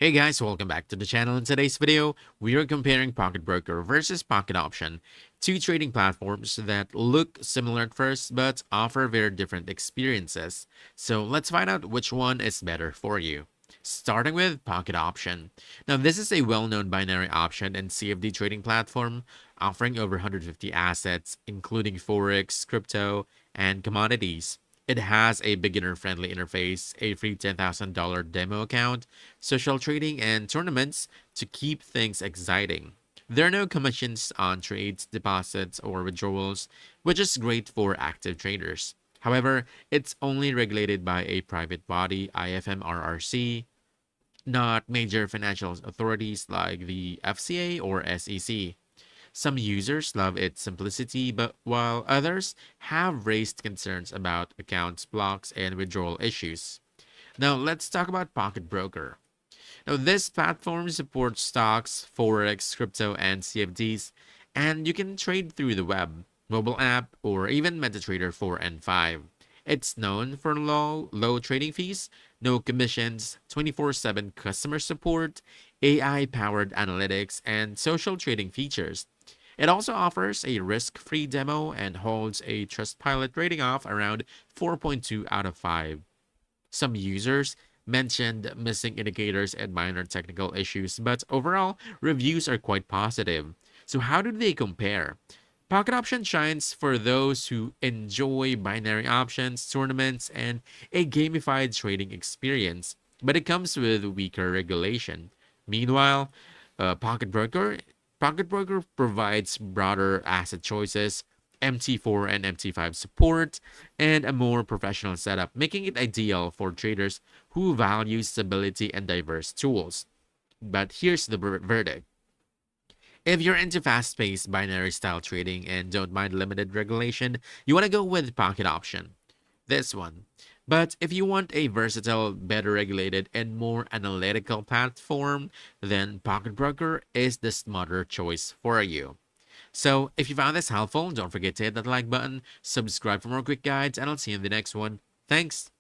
Hey guys, welcome back to the channel. In today's video, we are comparing Pocket Broker versus Pocket Option, two trading platforms that look similar at first but offer very different experiences. So let's find out which one is better for you. Starting with Pocket Option. Now, this is a well-known binary option and CFD trading platform offering over 150 assets, including Forex, crypto, and commodities. It has a beginner-friendly interface, a free $10,000 demo account, social trading, and tournaments to keep things exciting. There are no commissions on trades, deposits, or withdrawals, which is great for active traders. However, it's only regulated by a private body, IFMRRC, not major financial authorities like the FCA or SEC. Some users love its simplicity, but while others have raised concerns about accounts blocks and withdrawal issues. Now, let's talk about Pocket Broker. Now, this platform supports stocks, forex, crypto, and CFDs, and you can trade through the web, mobile app, or even MetaTrader 4 and 5. It's known for low trading fees, no commissions, 24/7 customer support, AI-powered analytics, and social trading features. It also offers a risk-free demo and holds a Trustpilot rating of around 4.2 out of 5. Some users mentioned missing indicators and minor technical issues, but overall, reviews are quite positive. So, how do they compare? Pocket Option shines for those who enjoy binary options, tournaments, and a gamified trading experience, but it comes with weaker regulation. Meanwhile, Pocket Broker provides broader asset choices, MT4 and MT5 support, and a more professional setup, making it ideal for traders who value stability and diverse tools. But here's the verdict. If you're into fast paced binary style trading and don't mind limited regulation, you want to go with Pocket Option. This one. But if you want a versatile, better regulated, and more analytical platform, then Pocket Broker is the smarter choice for you. So, if you found this helpful, don't forget to hit that like button, subscribe for more quick guides, and I'll see you in the next one. Thanks.